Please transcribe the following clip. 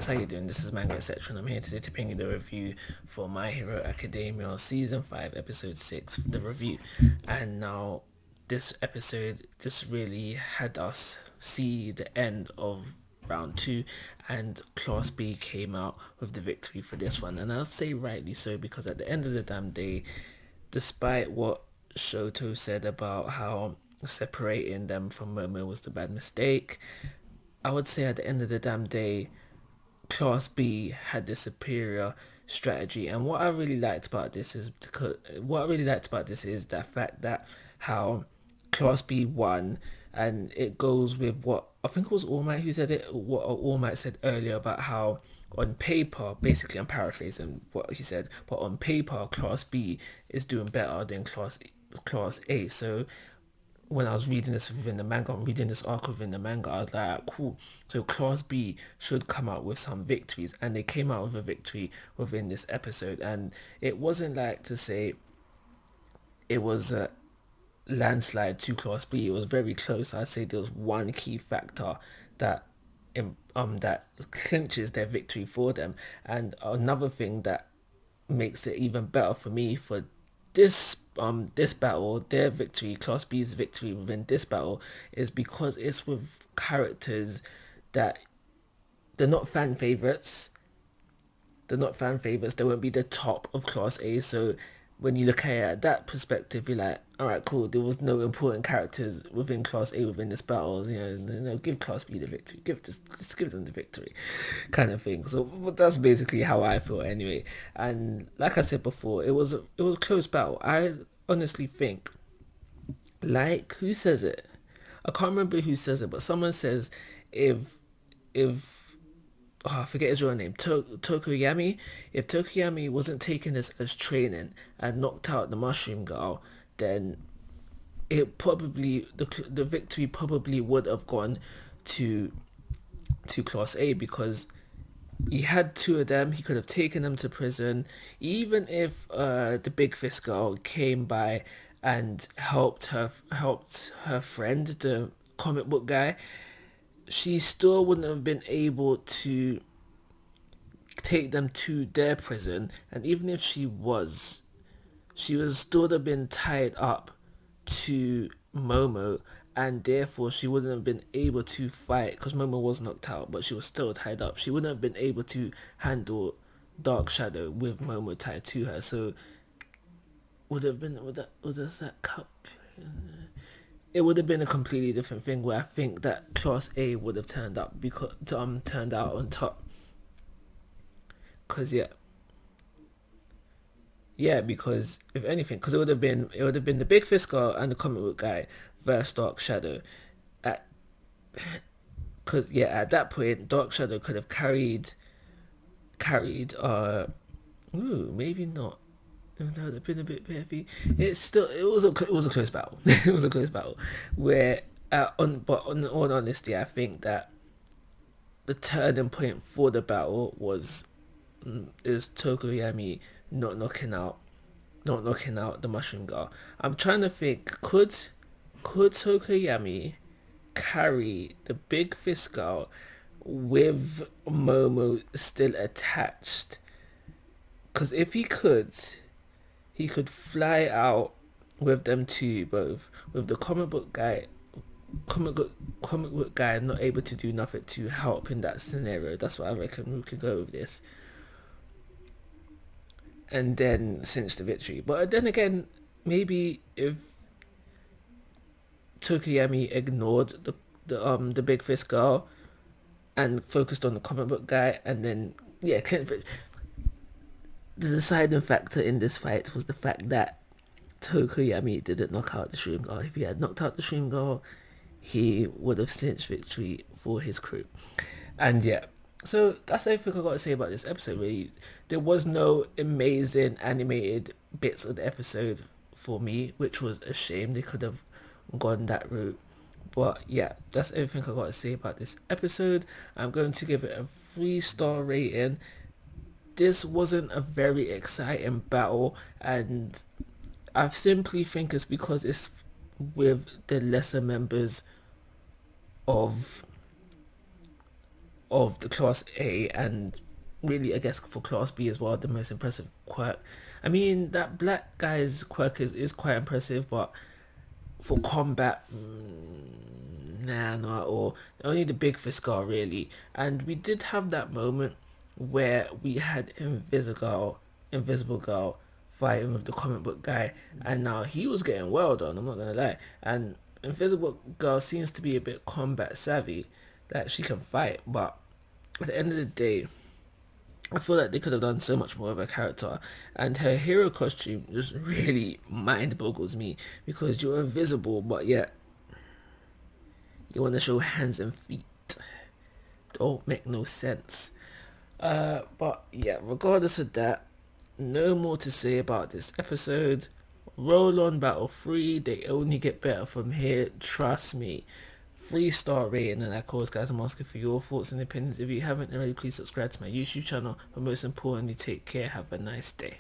how you doing? This is Manga, etc. And I'm here today to bring you the review for My Hero Academia Season 5, Episode 6, the review. And now, this episode just really had us see the end of round 2, and Class B came out with the victory for this one. And I'll say rightly so, because at the end of the damn day, despite what Shoto said about how separating them from Momo was the bad mistake, I would say at the end of the damn day, Class B had the superior strategy. And what I really liked about this is the fact that how Class B won, and it goes with what I think it was All Might who said it. What All Might said earlier about how on paper, basically I'm paraphrasing what he said, but on paper Class B is doing better than Class A. So when I was reading this within the manga, I'm reading this arc within the manga, I was like, cool. So Class B should come out with some victories, and they came out with a victory within this episode. And it wasn't like to say it was a landslide to Class B. It was very close. I'd say there was one key factor that that clinches their victory for them, and another thing that makes it even better for me for this battle, their victory, Class B's victory within this battle, is because it's with characters that they're not fan favorites. They're not fan favorites. They won't be the top of Class A. So when you look at it at that perspective, you're like, all right, cool. There was no important characters within Class A within this battle. Give Class B the victory. Just give them the victory, kind of thing. So that's basically how I feel anyway. And like I said before, it was a close battle. I honestly think, like, who says it? I can't remember who says it, but someone says if I forget his real name, Tokoyami. If Tokoyami wasn't taking this as training and knocked out the Mushroom Girl, then the victory probably would have gone to Class A, because he had two of them. He could have taken them to prison. Even if the Big Fist Girl came by and helped her friend, the comic book guy, she still wouldn't have been able to take them to their prison. And even if she was still have been tied up to Momo, and therefore she wouldn't have been able to fight, because Momo was knocked out, but she was still tied up. She wouldn't have been able to handle Dark Shadow with Momo tied to her. So it would have been a completely different thing, where I think that Class A would have turned out on top. Because because if anything, because it would have been the Big Fist Girl and the comic book guy versus Dark Shadow. At that point, Dark Shadow could have carried. Maybe not. That would have been a bit heavy. It was a close battle. It was a close battle, where on all honesty, I think that the turning point for the battle is Tokoyami not knocking out the Mushroom Girl. I'm trying to think, could Tokoyami carry the Big Fist Girl with Momo still attached? Because if he could fly out with them two, both with the comic book guy not able to do nothing to help in that scenario. That's what I reckon we could go with this, and then cinch the victory. But then again, maybe if Tokoyami ignored the Big Fist Girl and focused on the comic book guy, and then the deciding factor in this fight was the fact that Tokoyami didn't knock out the Shroom Girl. If he had knocked out the Shroom Girl, he would have cinched victory for his crew. And so that's everything I got to say about this episode, really. There was no amazing animated bits of the episode for me, which was a shame. They could have gone that route. But that's everything I got to say about this episode. I'm going to give it a 3-star rating. This wasn't a very exciting battle, and I simply think it's because it's with the lesser members of of the Class A, and really, I guess, for Class B as well, the most impressive quirk. I mean, that black guy's quirk is quite impressive, but for combat, nah, not at all. Only the big Fiskar, really. And we did have that moment where we had Invisible Girl fighting with the comic book guy, and now he was getting well done, I'm not gonna lie. And Invisible Girl seems to be a bit combat savvy, that she can fight, but at the end of the day, I feel like they could have done so much more of her character, and her hero costume just really mind boggles me, because you're invisible, but yet you want to show hands and feet. Don't make no sense. But yeah, regardless of that, no more to say about this episode. Roll on Battle 3, they only get better from here, trust me. 3-star rating, and of course guys, I'm asking for your thoughts and opinions. If you haven't already, please subscribe to my YouTube channel, but most importantly, take care, have a nice day.